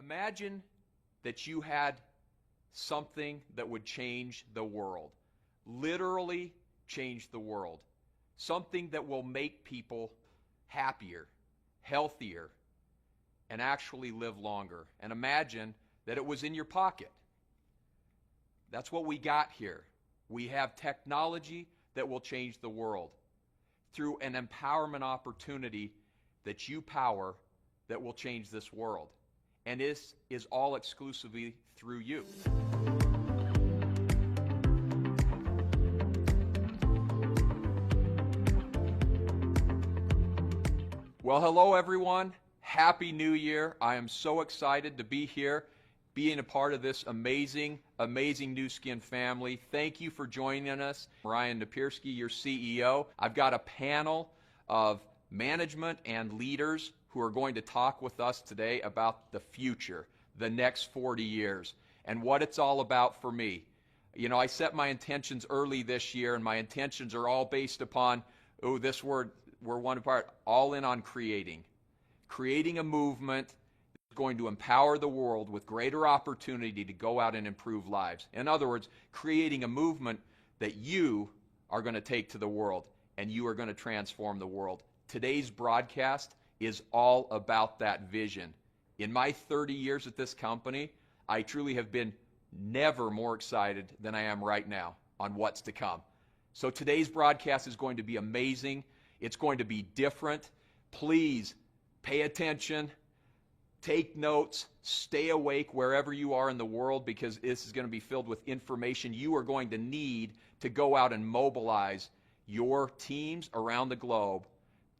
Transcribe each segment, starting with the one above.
Imagine that you had something that would change the world, literally change the world, something that will make people happier, healthier, and actually live longer. And imagine that it was in your pocket. That's what we got here. We have technology that will change the world through an empowerment opportunity that you power that will change this world. And this is all exclusively through you. Well, hello everyone. Happy New Year. I am so excited to be here, being a part of this amazing Nu Skin family. Thank you for joining us. Ryan Napierski, your CEO. I've got a panel of management and leaders who are going to talk with us today about the future, the next 40 years, and what it's all about for me. You know, I set my intentions early this year, and my intentions are all based upon, this word, we're one part, all in on creating a movement that's going to empower the world with greater opportunity to go out and improve lives. In other words, creating a movement that you are going to take to the world, and you are going to transform the world. Today's broadcast is all about that vision. In my 30 years at this company, I truly have been never more excited than I am right now on what's to come. So today's broadcast is going to be amazing. It's going to be different. Please pay attention, take notes, stay awake wherever you are in the world, because this is going to be filled with information you are going to need to go out and mobilize your teams around the globe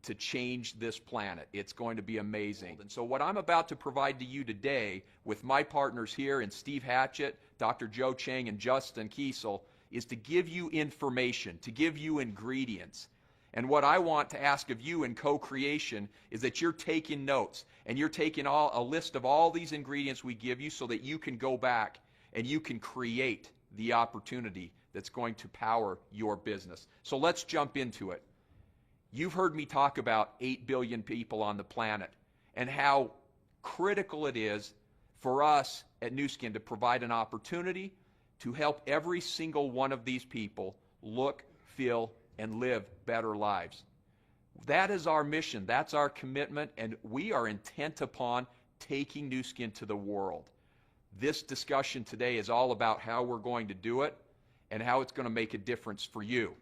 to change this planet. It's going to be amazing. And so what I'm about to provide to you today with my partners here, and Steve Hatchett, Dr. Joe Chang, and Justin Kiesel, is to give you information, to give you ingredients. And what I want to ask of you in co-creation is that you're taking notes, and you're taking a list of all these ingredients we give you so that you can go back and you can create the opportunity that's going to power your business. So let's jump into it. You've heard me talk about 8 billion people on the planet and how critical it is for us at Nu Skin to provide an opportunity to help every single one of these people look, feel, and live better lives. That is our mission. That's our commitment, and we are intent upon taking Nu Skin to the world. This discussion today is all about how we're going to do it and how it's going to make a difference for you.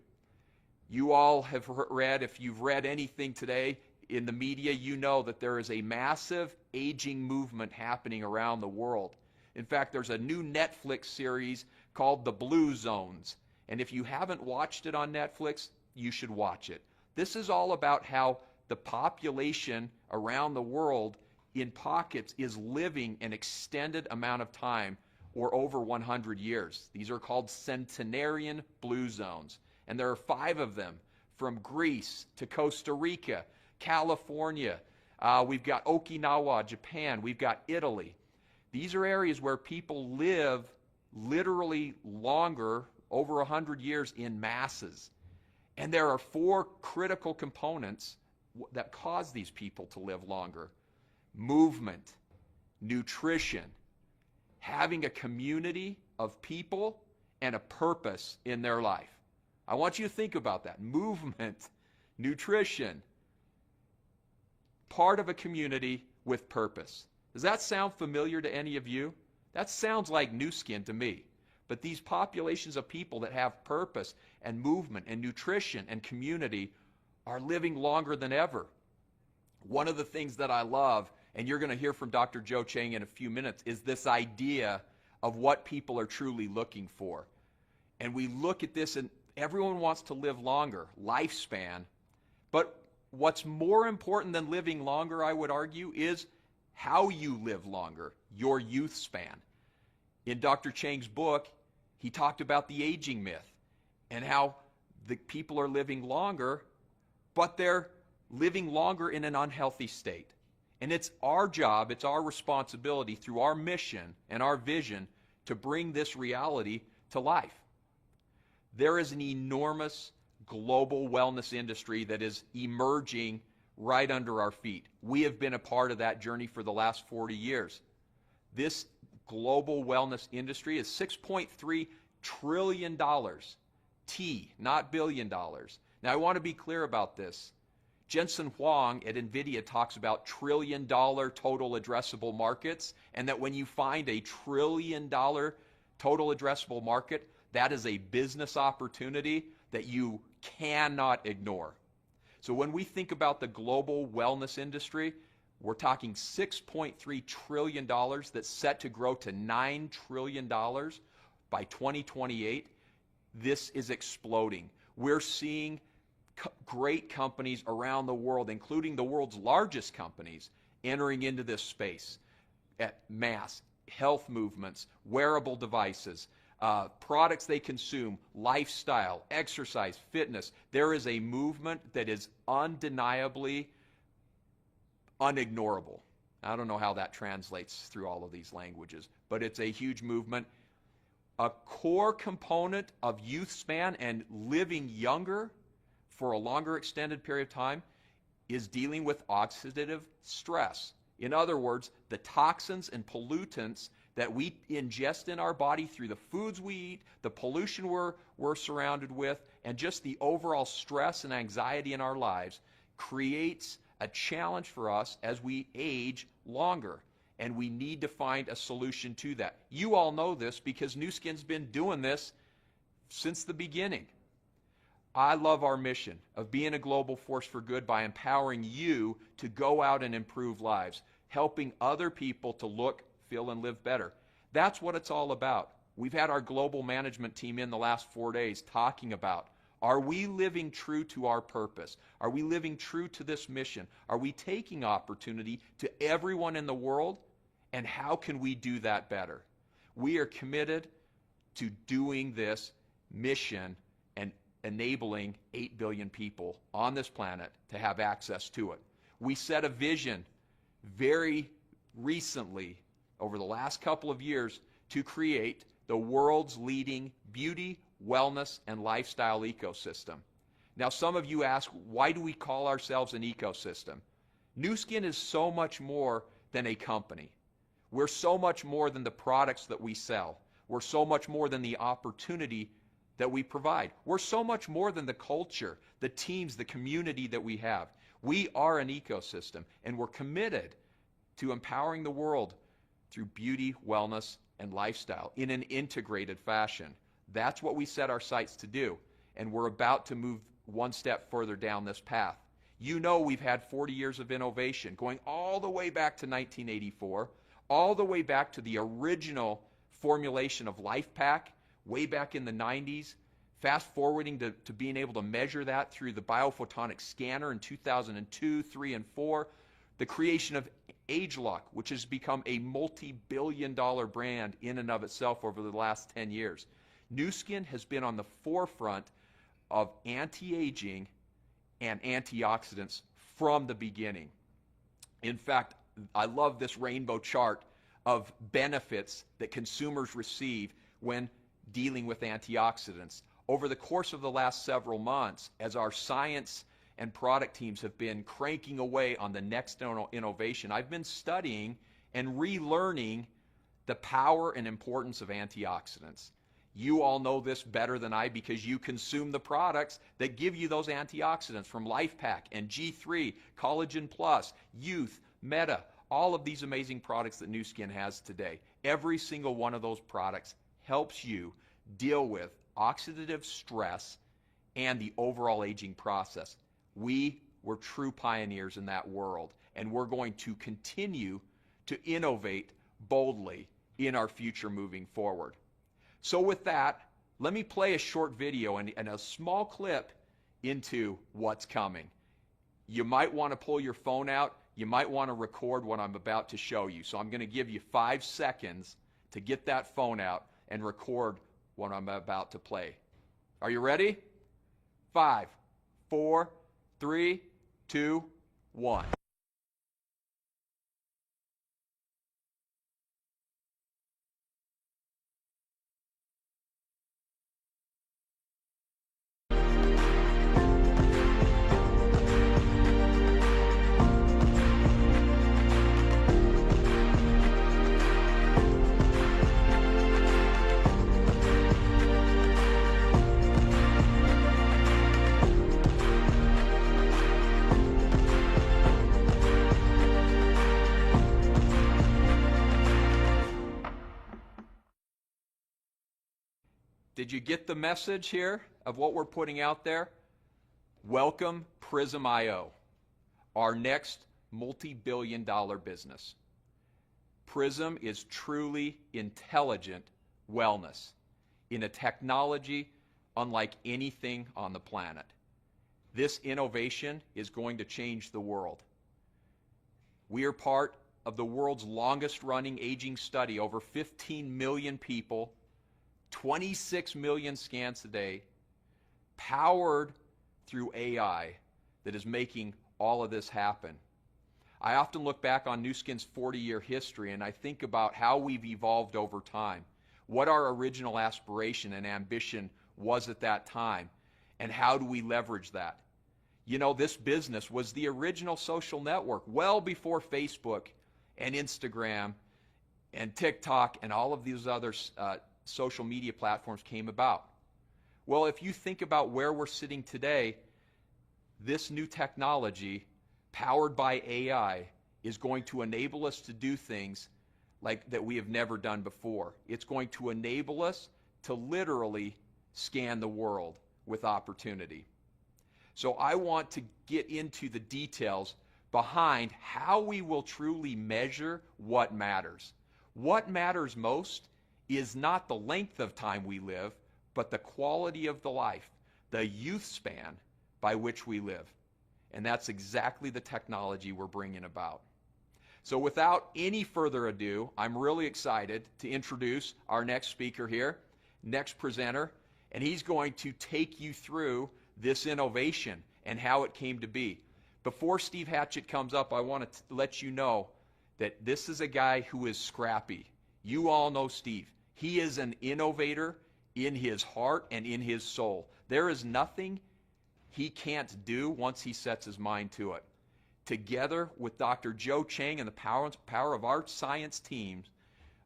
You all have read, if you've read anything today in the media, you know that there is a massive aging movement happening around the world. In fact, there's a new Netflix series called The Blue Zones. And if you haven't watched it on Netflix, you should watch it. This is all about how the population around the world in pockets is living an extended amount of time, or over 100 years. These are called centenarian blue zones. And there are 5 of them, from Greece to Costa Rica, California. We've got Okinawa, Japan. We've got Italy. These are areas where people live literally longer, over 100 years, in masses. And there are 4 critical components that cause these people to live longer: movement, nutrition, having a community of people, and a purpose in their life. I want you to think about that. Movement, nutrition, part of a community with purpose. Does that sound familiar to any of you? That sounds like Nu Skin to me. But these populations of people that have purpose and movement and nutrition and community are living longer than ever. One of the things that I love, and you're going to hear from Dr. Joe Chang in a few minutes, is this idea of what people are truly looking for. And we look at this, and everyone wants to live longer, lifespan. But what's more important than living longer, I would argue, is how you live longer, your youth span. In Dr. Chang's book, he talked about the aging myth and how the people are living longer, but they're living longer in an unhealthy state. And it's our job, it's our responsibility through our mission and our vision to bring this reality to life. There is an enormous global wellness industry that is emerging right under our feet. We have been a part of that journey for the last 40 years. This global wellness industry is $6.3 trillion. T, not billion dollars. Now I want to be clear about this. Jensen Huang at NVIDIA talks about trillion-dollar total addressable markets, and that when you find a trillion-dollar total addressable market, that is a business opportunity that you cannot ignore. So when we think about the global wellness industry, we're talking $6.3 trillion that's set to grow to $9 trillion by 2028. This is exploding. We're seeing great companies around the world, including the world's largest companies, entering into this space at mass. Health movements, wearable devices, products they consume, lifestyle, exercise, fitness. There is a movement that is undeniably unignorable. I don't know how that translates through all of these languages, but it's a huge movement. A core component of youth span and living younger for a longer extended period of time is dealing with oxidative stress. In other words, the toxins and pollutants that we ingest in our body through the foods we eat, the pollution we're surrounded with, and just the overall stress and anxiety in our lives creates a challenge for us as we age longer. And we need to find a solution to that. You all know this because Nu Skin's been doing this since the beginning. I love our mission of being a global force for good by empowering you to go out and improve lives, helping other people to look, feel, and live better. That's what it's all about. We've had our global management team in the last 4 days talking about, are we living true to our purpose? Are we living true to this mission? Are we taking opportunity to everyone in the world? And how can we do that better? We are committed to doing this mission and enabling 8 billion people on this planet to have access to it. We set a vision very recently, over the last couple of years, to create the world's leading beauty, wellness, and lifestyle ecosystem. Now, some of you ask, why do we call ourselves an ecosystem? Nu Skin is so much more than a company. We're so much more than the products that we sell. We're so much more than the opportunity that we provide. We're so much more than the culture, the teams, the community that we have. We are an ecosystem, and we're committed to empowering the world through beauty, wellness, and lifestyle in an integrated fashion. That's what we set our sights to do, and we're about to move one step further down this path. You know we've had 40 years of innovation, going all the way back to 1984, all the way back to the original formulation of LifePak, way back in the 90s, fast forwarding to being able to measure that through the biophotonic scanner in 2002, 3, and 4, the creation of AgeLock, which has become a multi-billion-dollar brand in and of itself over the last 10 years. Nu Skin has been on the forefront of anti-aging and antioxidants from the beginning. In fact, I love this rainbow chart of benefits that consumers receive when dealing with antioxidants. Over the course of the last several months, as our science and product teams have been cranking away on the next innovation, I've been studying and relearning the power and importance of antioxidants. You all know this better than I because you consume the products that give you those antioxidants from LifePak and G3, Collagen Plus, Youth, Meta, all of these amazing products that Nu Skin has today. Every single one of those products helps you deal with oxidative stress and the overall aging process. We were true pioneers in that world, and we're going to continue to innovate boldly in our future moving forward. So with that, let me play a short video and a small clip into what's coming. You might want to pull your phone out. You might want to record what I'm about to show you. So I'm going to give you 5 seconds to get that phone out and record what I'm about to play. Are you ready? 5, 4, 3, 2, 1. Did you get the message here of what we're putting out there? Welcome Prysm IO, our next multi-billion-dollar business. Prysm is truly intelligent wellness in a technology unlike anything on the planet. This innovation is going to change the world. We are part of the world's longest-running aging study, over 15 million people, 26 million scans a day, powered through AI that is making all of this happen. I often look back on Nu Skin's 40-year history and I think about how we've evolved over time, what our original aspiration and ambition was at that time, and how do we leverage that. You know, this business was the original social network well before Facebook and Instagram and TikTok and all of these other social media platforms came about. Well, if you think about where we're sitting today, this new technology powered by AI is going to enable us to do things like that we have never done before. It's going to enable us to literally scan the world with opportunity. So I want to get into the details behind how we will truly measure what matters. What matters most is not the length of time we live, but the quality of the life, the youth span by which we live. And that's exactly the technology we're bringing about. So without any further ado, I'm really excited to introduce our next speaker here, next presenter, and he's going to take you through this innovation and how it came to be. Before Steve Hatchett comes up, I want to let you know that this is a guy who is scrappy. You all know Steve. He is an innovator in his heart and in his soul. There is nothing he can't do once he sets his mind to it. Together with Dr. Joe Chang and the power of our science teams,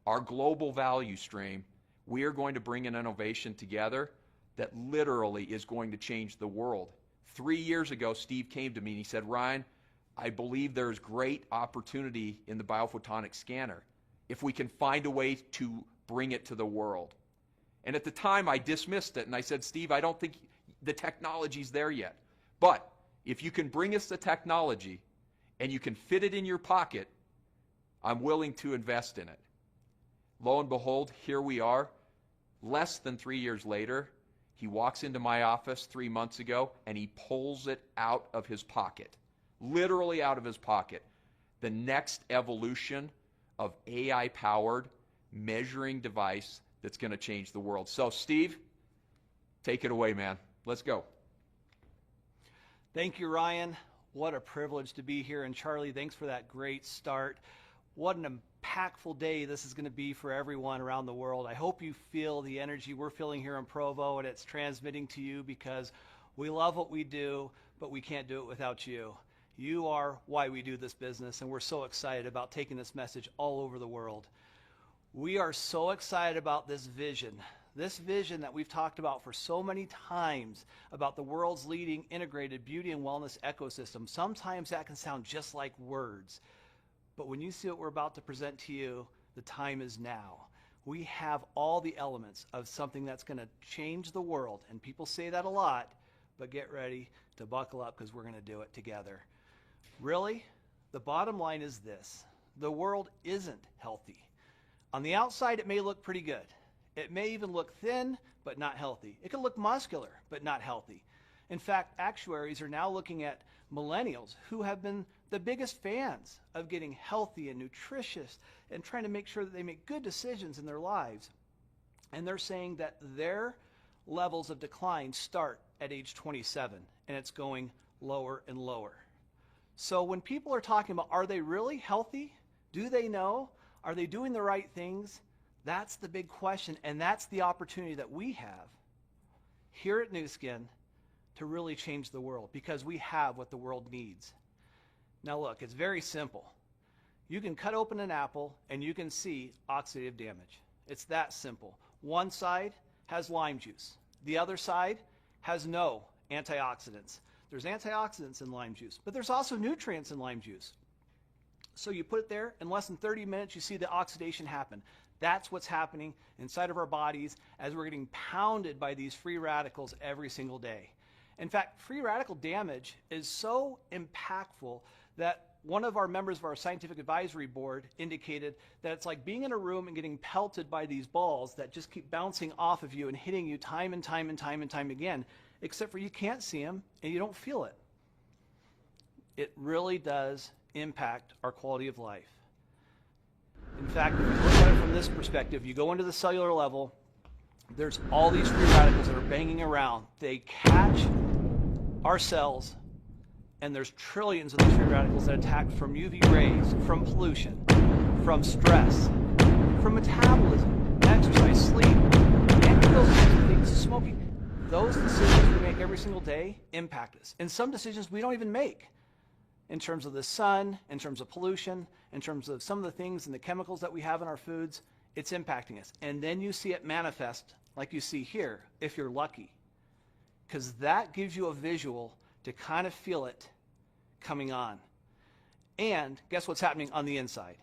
our global value stream, we are going to bring an innovation together that literally is going to change the world. 3 years ago, Steve came to me and he said, Ryan, I believe there's great opportunity in the biophotonic scanner if we can find a way to bring it to the world. And at the time, I dismissed it and I said, Steve, I don't think the technology's there yet. But if you can bring us the technology and you can fit it in your pocket, I'm willing to invest in it. Lo and behold, here we are. Less than 3 years later, he walks into my office 3 months ago and he pulls it out of his pocket, literally out of his pocket. The next evolution of AI-powered measuring device that's going to change the world. So, Steve, take it away, man. Let's go. Thank you, Ryan. What a privilege to be here. And Charlie, thanks for that great start. What an impactful day this is going to be for everyone around the world. I hope you feel the energy we're feeling here in Provo and it's transmitting to you, because we love what we do, but we can't do it without you. You are why we do this business, and we're so excited about taking this message all over the world. We are so excited about this vision that we've talked about for so many times, about the world's leading integrated beauty and wellness ecosystem. Sometimes that can sound just like words, but when you see what we're about to present to you, the time is now. We have all the elements of something that's going to change the world, and people say that a lot, but get ready to buckle up, because we're going to do it together. Really, the bottom line is this: the world isn't healthy. On the outside, it may look pretty good. It may even look thin, but not healthy. It can look muscular, but not healthy. In fact, actuaries are now looking at millennials who have been the biggest fans of getting healthy and nutritious and trying to make sure that they make good decisions in their lives. And they're saying that their levels of decline start at age 27, and it's going lower and lower. So when people are talking about, are they really healthy? Do they know? Are they doing the right things? That's the big question, and that's the opportunity that we have here at Nu Skin to really change the world, because we have what the world needs. Now look, it's very simple. You can cut open an apple and you can see oxidative damage. It's that simple. One side has lime juice. The other side has no antioxidants. There's antioxidants in lime juice, but there's also nutrients in lime juice. So you put it there, in less than 30 minutes, you see the oxidation happen. That's what's happening inside of our bodies as we're getting pounded by these free radicals every single day. In fact, free radical damage is so impactful that one of our members of our scientific advisory board indicated that it's like being in a room and getting pelted by these balls that just keep bouncing off of you and hitting you time and time and time and time again, except for you can't see them and you don't feel it. It really does impact our quality of life. In fact, if you look at it from this perspective, you go into the cellular level, there's all these free radicals that are banging around. They catch our cells, and there's trillions of these free radicals that attack from UV rays, from pollution, from stress, from metabolism, exercise, sleep, any of those kinds of things, smoking. Those decisions we make every single day impact us. And some decisions we don't even make. In terms of the sun, in terms of pollution, in terms of some of the things and the chemicals that we have in our foods, it's impacting us. And then you see it manifest like you see here, if you're lucky. Because that gives you a visual to kind of feel it coming on. And guess what's happening on the inside?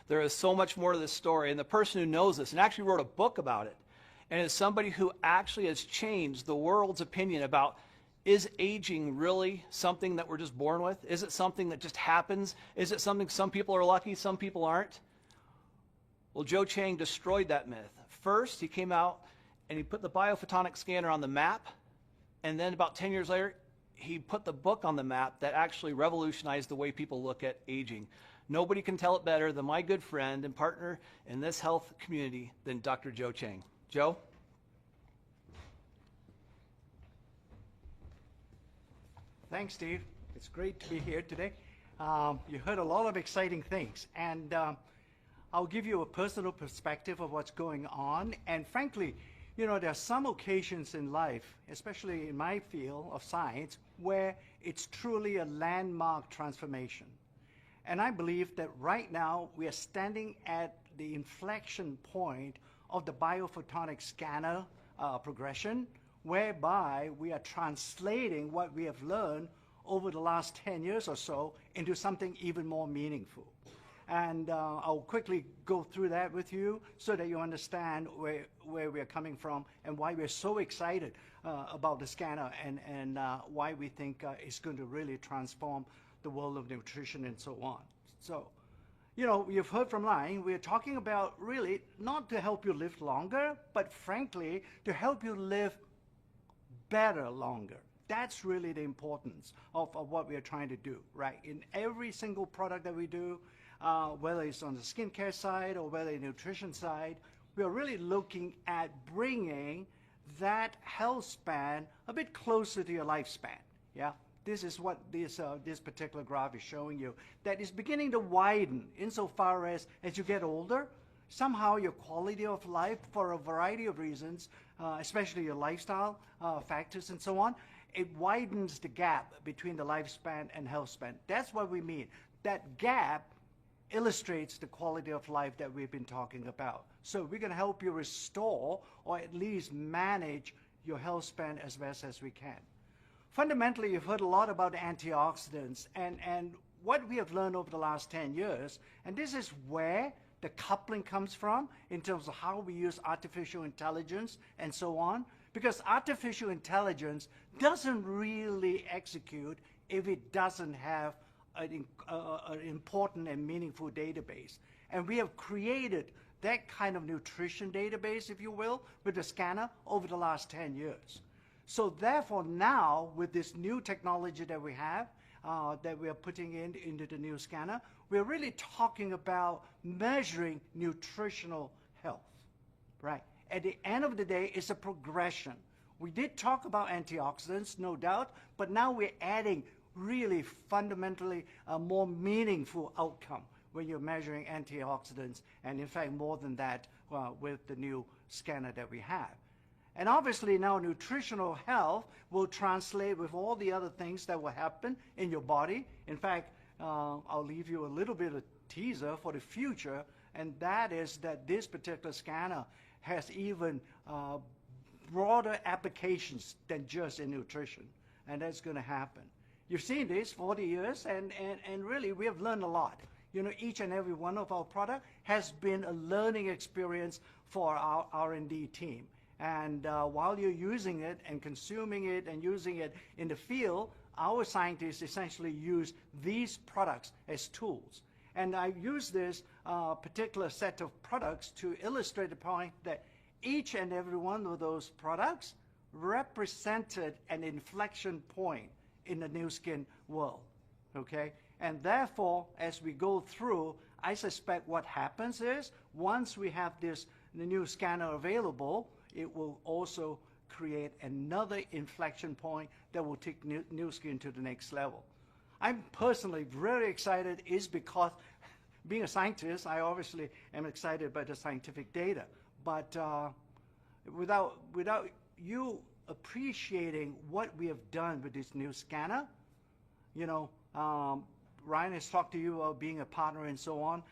There is so much more to this story. And the person who knows this and actually wrote a book about it, and is somebody who actually has changed the world's opinion about, is aging really something that we're just born with? Is it something that just happens? Is it something some people are lucky, some people aren't? Well, Joe Chang destroyed that myth. First, he came out and he put the biophotonic scanner on the map, and then about 10 years later, he put the book on the map that actually revolutionized the way people look at aging. Nobody can tell it better than my good friend and partner in this health community than Dr. Joe Chang. Joe? Thanks, Steve. It's great to be here today. You heard a lot of exciting things, and I'll give you a personal perspective of what's going on. And frankly, you know, there are some occasions in life, especially in my field of science, where it's truly a landmark transformation. And I believe that right now we are standing at the inflection point of the biophotonic scanner progression, whereby we are translating what we have learned over the last 10 years or so into something even more meaningful. And I'll quickly go through that with you so that you understand where we're coming from and why we're so excited about the scanner, and why we think it's going to really transform the world of nutrition and so on. So, you know, you've heard from Lang, we're talking about really not to help you live longer, but frankly, to help you live better longer. That's really the importance of what we are trying to do, right? In every single product that we do, whether it's on the skincare side or whether the nutrition side, we are really looking at bringing that health span a bit closer to your lifespan, yeah? This is what this particular graph is showing you, that is beginning to widen insofar as you get older, somehow your quality of life, for a variety of reasons, especially your lifestyle factors and so on, it widens the gap between the lifespan and health span. That's what we mean. That gap illustrates the quality of life that we've been talking about. So we're going to help you restore or at least manage your health span as best as we can. Fundamentally, you've heard a lot about antioxidants and what we have learned over the last 10 years, and this is where the coupling comes from in terms of how we use artificial intelligence and so on, because artificial intelligence doesn't really execute if it doesn't have an important and meaningful database. And we have created that kind of nutrition database, if you will, with the scanner over the last 10 years. So therefore now, with this new technology that we have, that we are putting into the new scanner, we're really talking about measuring nutritional health, right? At the end of the day, it's a progression. We did talk about antioxidants, no doubt, but now we're adding really fundamentally a more meaningful outcome when you're measuring antioxidants, and in fact more than that with the new scanner that we have. And obviously now nutritional health will translate with all the other things that will happen in your body. In fact, I'll leave you a little bit of teaser for the future, and that is that this particular scanner has even broader applications than just in nutrition, and that's going to happen. you've seen this 40 years, and really we have learned a lot. You know, each and every one of our product has been a learning experience for our R&D team. And while you're using it and consuming it and using it in the field, our scientists essentially use these products as tools. And I use this particular set of products to illustrate the point that each and every one of those products represented an inflection point in the new skin world, okay? And therefore, as we go through, I suspect what happens is once we have the new scanner available, it will also create another inflection point that will take new skin to the next level. I'm personally very excited is because being a scientist, I obviously am excited by the scientific data, but without you appreciating what we have done with this new scanner, you know, Ryan has talked to you about being a partner and so on.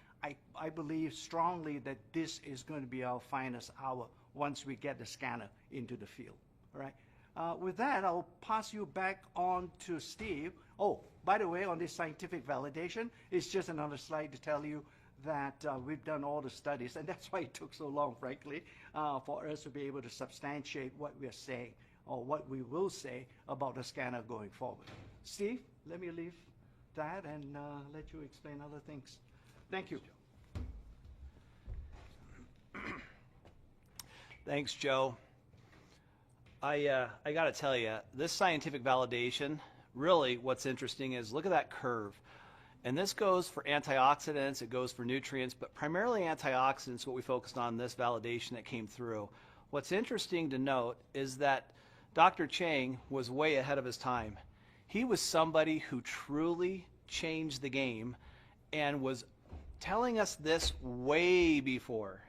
I believe strongly that this is going to be our finest hour once we get the scanner into the field. All right. With that, I'll pass you back on to Steve. Oh, by the way, on this scientific validation, it's just another slide to tell you that we've done all the studies, and that's why it took so long, frankly, for us to be able to substantiate what we're saying or what we will say about the scanner going forward. Steve, let me leave that and let you explain other things. Thank you. Thanks, Joe. I got to tell you, this scientific validation, really what's interesting is look at that curve. And this goes for antioxidants, it goes for nutrients, but primarily antioxidants, what we focused on, this validation that came through. What's interesting to note is that Dr. Chang was way ahead of his time. He was somebody who truly changed the game and was telling us this way before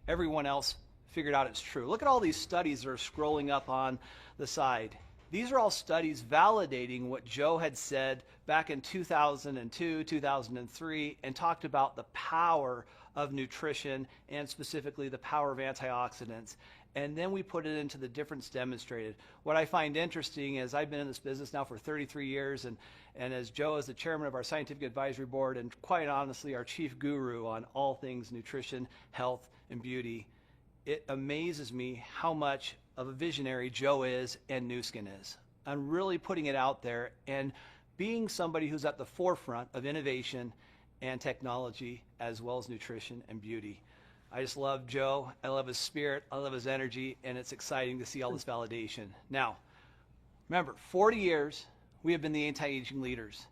everyone else figured out it's true. Look at all these studies that are scrolling up on the side. These are all studies validating what Joe had said back in 2002, 2003, and talked about the power of nutrition and specifically the power of antioxidants. And then we put it into the difference demonstrated. What I find interesting is I've been in this business now for 33 years, and as Joe is the chairman of our scientific advisory board and quite honestly our chief guru on all things nutrition, health, and beauty, it amazes me how much of a visionary Joe is and Nu Skin is. I'm really putting it out there and being somebody who's at the forefront of innovation and technology as well as nutrition and beauty. I just love Joe. I love his spirit. I love his energy, and it's exciting to see all this validation. Now, remember, 40 years we have been the anti-aging leaders.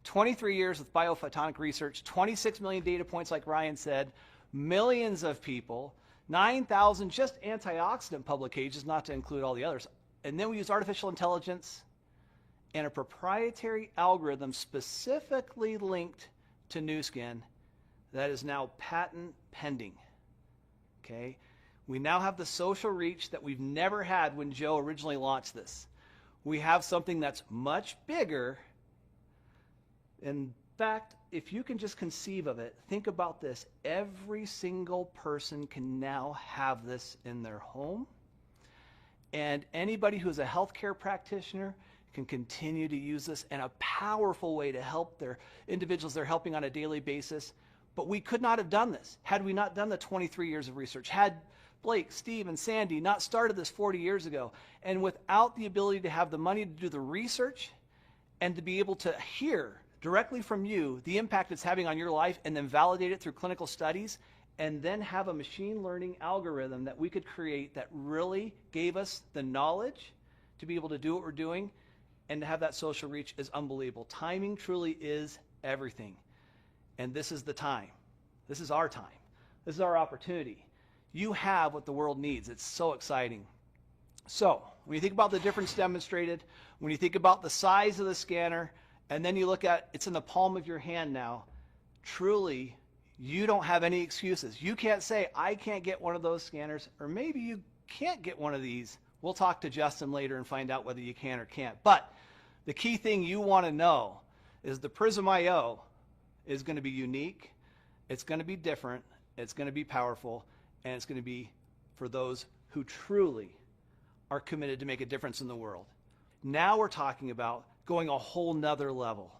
23 years with biophotonic research, 26 million data points like Ryan said, millions of people, 9,000 just antioxidant publications, not to include all the others. And then we use artificial intelligence and a proprietary algorithm specifically linked to Nu Skin that is now patent pending. Okay? We now have the social reach that we've never had when Joe originally launched this. We have something that's much bigger. In fact, if you can just conceive of it, think about this. Every single person can now have this in their home. And anybody who's a healthcare practitioner can continue to use this in a powerful way to help their individuals they're helping on a daily basis. But we could not have done this had we not done the 23 years of research, had Blake, Steve, and Sandy not started this 40 years ago. And without the ability to have the money to do the research and to be able to hear directly from you the impact it's having on your life and then validate it through clinical studies and then have a machine learning algorithm that we could create that really gave us the knowledge to be able to do what we're doing and to have that social reach is unbelievable. Timing truly is everything. And this is the time. This is our time. This is our opportunity. You have what the world needs. It's so exciting. So when you think about the difference demonstrated, when you think about the size of the scanner, and then you look at it's in the palm of your hand now, truly, you don't have any excuses. You can't say, I can't get one of those scanners, or maybe you can't get one of these. We'll talk to Justin later and find out whether you can or can't. But the key thing you want to know is the Prysm IO is going to be unique, it's going to be different, it's going to be powerful, and it's going to be for those who truly are committed to make a difference in the world. Now we're talking about going a whole nother level.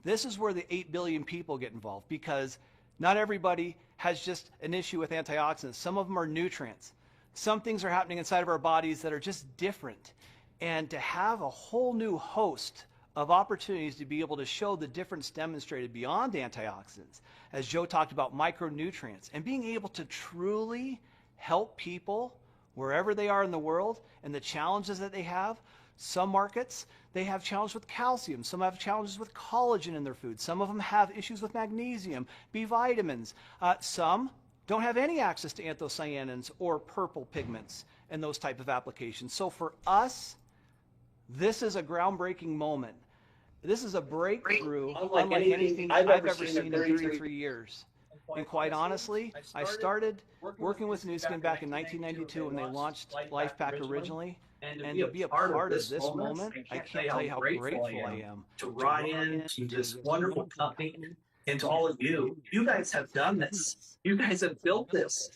This is where the 8 billion people get involved, because not everybody has just an issue with antioxidants. Some of them are nutrients. Some things are happening inside of our bodies that are just different. And to have a whole new host of opportunities to be able to show the difference demonstrated beyond antioxidants, as Joe talked about, micronutrients, and being able to truly help people wherever they are in the world and the challenges that they have. Some markets, they have challenges with calcium. Some have challenges with collagen in their food. Some of them have issues with magnesium, B vitamins. Some don't have any access to anthocyanins or purple pigments and those type of applications. So for us, this is a groundbreaking moment. This is a breakthrough unlike anything I've ever seen in 33 years. And quite honestly, I started working with Nu Skin back in 1992 when they launched Life Pack originally. And to be a part of this moment, I can't tell you how grateful I am to Ryan, to this wonderful company, and to all of you. You guys have done this. You guys have built this.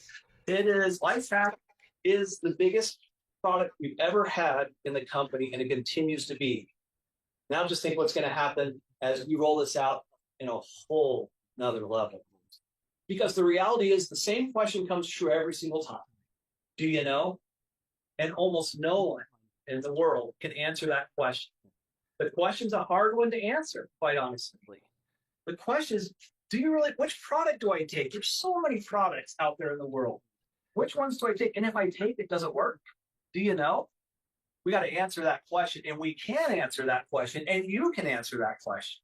It is, Life Pack is the biggest product we've ever had in the company, and it continues to be. Now just think what's going to happen as we roll this out in a whole nother level. Because the reality is the same question comes true every single time. Do you know? And almost no one in the world can answer that question. The question's a hard one to answer, quite honestly. The question is, do you really, which product do I take? There's so many products out there in the world. Which ones do I take? And if I take it, does it work? Do you know? We got to answer that question, and we can answer that question, and you can answer that question,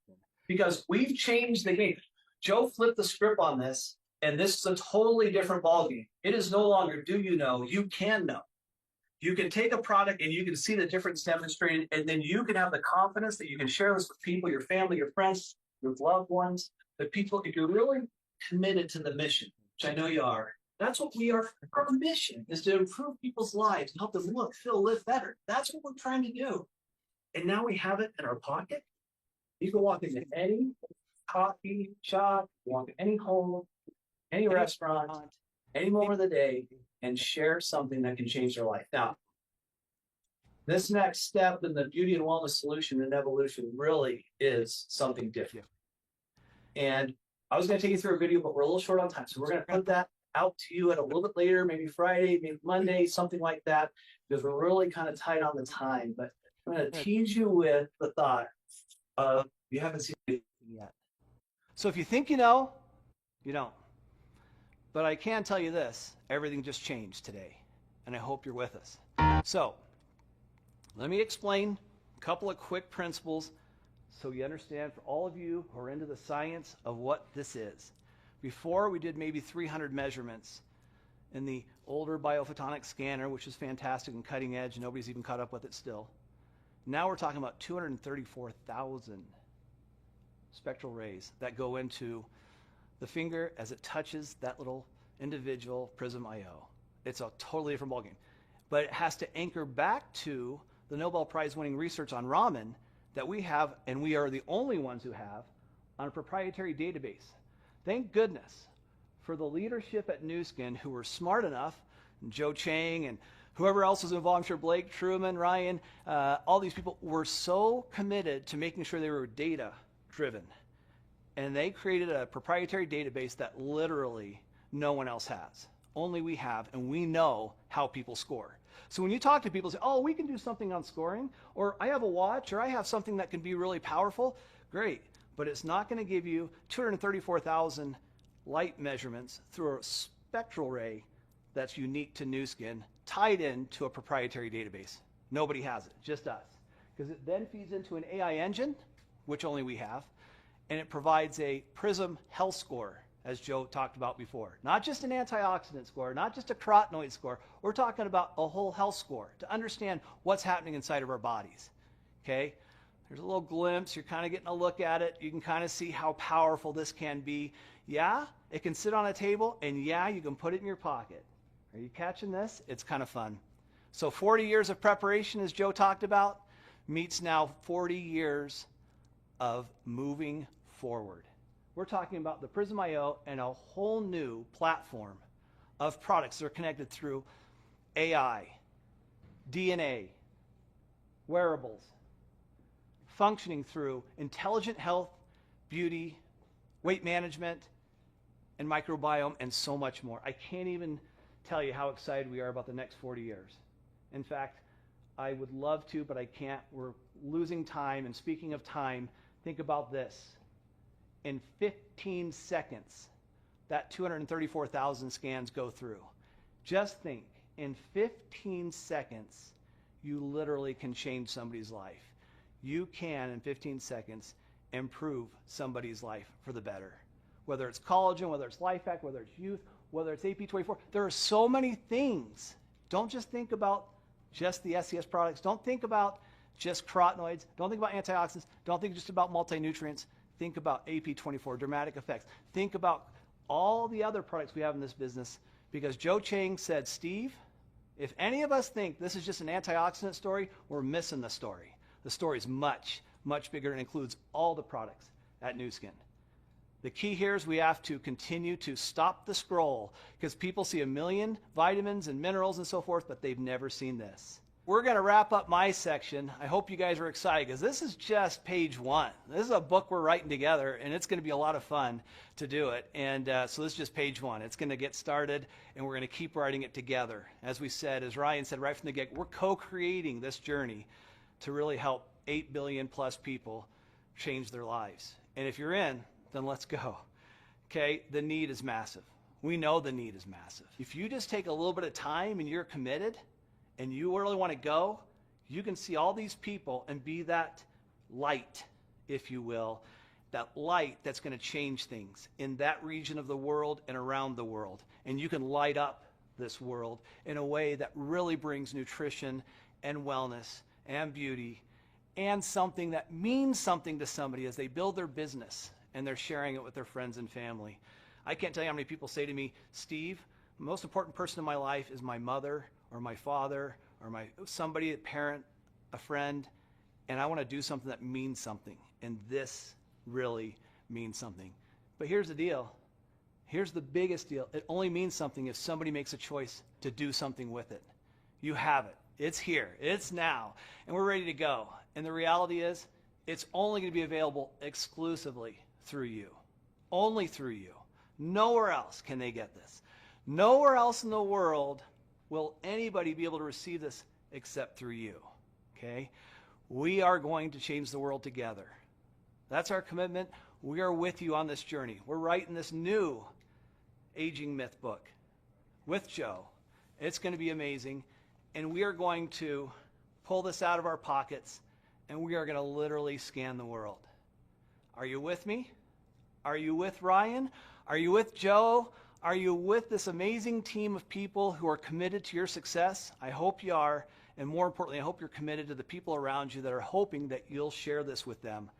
because we've changed the game. Joe flipped the script on this, and this is a totally different ballgame. It is no longer do you know, you can know. You can take a product and you can see the difference demonstrated, and then you can have the confidence that you can share this with people, your family, your friends, your loved ones, the people, if you're really committed to the mission, which I know you are. That's what we are. Our mission is to improve people's lives and help them look, feel, live better. That's what we're trying to do. And now we have it in our pocket. You can walk into any coffee shop, walk in any home, any restaurant, any moment of the day, and share something that can change their life. Now, this next step in the beauty and wellness solution and evolution really is something different. And I was going to take you through a video, but we're a little short on time. So we're going to put that out to you at a little bit later, maybe Friday, maybe Monday, something like that, because we're really kind of tight on the time. But I'm going to tease you with the thought of you haven't seen it yet. So if you think you know, you don't. But I can tell you this, everything just changed today, and I hope you're with us. So let me explain a couple of quick principles so you understand, for all of you who are into the science of what this is. Before, we did maybe 300 measurements in the older biophotonic scanner, which is fantastic and cutting edge. Nobody's even caught up with it still. Now we're talking about 234,000 spectral rays that go into the finger as it touches that little individual Prysm IO. It's a totally different ballgame. But it has to anchor back to the Nobel Prize winning research on Raman that we have, and we are the only ones who have, on a proprietary database. Thank goodness for the leadership at Nu Skin who were smart enough, and Joe Chang and whoever else was involved, I'm sure Blake, Truman, Ryan, all these people were so committed to making sure they were data driven. And they created a proprietary database that literally no one else has. Only we have, and we know how people score. So when you talk to people, say, oh, we can do something on scoring, or I have a watch, or I have something that can be really powerful, great. But it's not going to give you 234,000 light measurements through a spectral ray that's unique to Nu Skin, tied into a proprietary database. Nobody has it, just us. Because it then feeds into an AI engine, which only we have, and it provides a Prysm health score, as Joe talked about before. Not just an antioxidant score, not just a carotenoid score. We're talking about a whole health score to understand what's happening inside of our bodies. Okay? There's a little glimpse. You're kind of getting a look at it. You can kind of see how powerful this can be. Yeah, it can sit on a table, and yeah, you can put it in your pocket. Are you catching this? It's kind of fun. So 40 years of preparation, as Joe talked about, meets now 40 years of moving forward. We're talking about the Prysm IO and a whole new platform of products that are connected through AI, DNA, wearables, functioning through intelligent health, beauty, weight management, and microbiome, and so much more. I can't even tell you how excited we are about the next 40 years. In fact, I would love to, but I can't. We're losing time. And speaking of time, think about this. In 15 seconds, that 234,000 scans go through. Just think, in 15 seconds, you literally can change somebody's life. You can, in 15 seconds, improve somebody's life for the better. Whether it's collagen, whether it's life hack, whether it's youth, whether it's AP24, there are so many things. Don't just think about just the SCS products. Don't think about just carotenoids. Don't think about antioxidants. Don't think just about multi-nutrients. Think about AP24, dramatic effects. Think about all the other products we have in this business, because Joe Chang said, Steve, if any of us think this is just an antioxidant story, we're missing the story. The story is much, much bigger and includes all the products at Nu Skin. The key here is we have to continue to stop the scroll, because people see a million vitamins and minerals and so forth, but they've never seen this. We're going to wrap up my section. I hope you guys are excited, because this is just page 1. This is a book we're writing together, and it's going to be a lot of fun to do it. And so this is just page 1. It's going to get started, and we're going to keep writing it together. As we said, as Ryan said right from the get, we're co-creating this journey to really help 8 billion plus people change their lives. And if you're in, then let's go. Okay, the need is massive. We know the need is massive. If you just take a little bit of time and you're committed and you really want to go, you can see all these people and be that light, if you will, that light that's going to change things in that region of the world and around the world. And you can light up this world in a way that really brings nutrition and wellness and beauty and something that means something to somebody as they build their business and they're sharing it with their friends and family. I can't tell you how many people say to me, Steve, the most important person in my life is my mother or my father or somebody, a parent, a friend, and I want to do something that means something. And this really means something. But here's the deal. Here's the biggest deal. It only means something if somebody makes a choice to do something with it. You have it. It's here. It's now. And we're ready to go. And the reality is, it's only going to be available exclusively through you. Only through you. Nowhere else can they get this. Nowhere else in the world will anybody be able to receive this except through you. Okay? We are going to change the world together. That's our commitment. We are with you on this journey. We're writing this new Aging Myth book with Joe. It's going to be amazing. And we are going to pull this out of our pockets, and we are going to literally scan the world. Are you with me? Are you with Ryan? Are you with Joe? Are you with this amazing team of people who are committed to your success? I hope you are. And more importantly, I hope you're committed to the people around you that are hoping that you'll share this with them,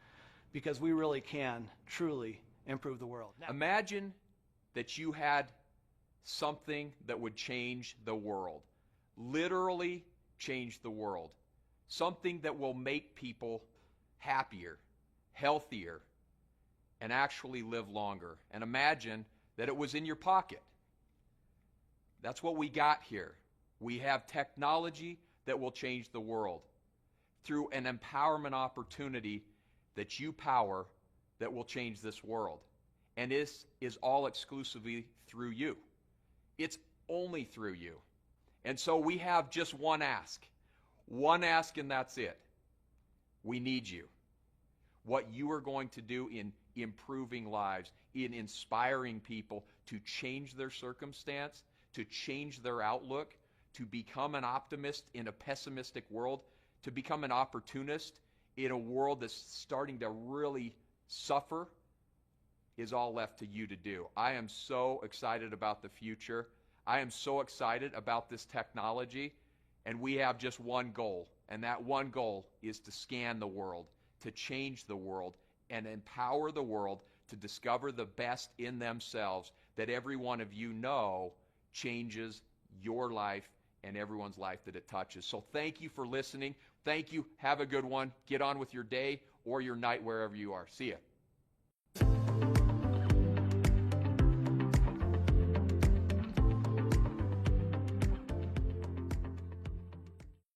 because we really can truly improve the world. Now, imagine that you had something that would change the world, literally change the world, something that will make people happier, healthier, and actually live longer. And imagine that it was in your pocket. That's what we got here. We have technology that will change the world through an empowerment opportunity that you power that will change this world. And this is all exclusively through you. It's only through you. And so we have just one ask, and that's it. We need you. What you are going to do in improving lives, in inspiring people to change their circumstance, to change their outlook, to become an optimist in a pessimistic world, to become an opportunist in a world that's starting to really suffer, is all left to you to do. I am so excited about the future. I am so excited about this technology, and we have just one goal, and that one goal is to scan the world, to change the world, and empower the world to discover the best in themselves that every one of you know changes your life and everyone's life that it touches. So thank you for listening. Thank you. Have a good one. Get on with your day or your night wherever you are. See ya.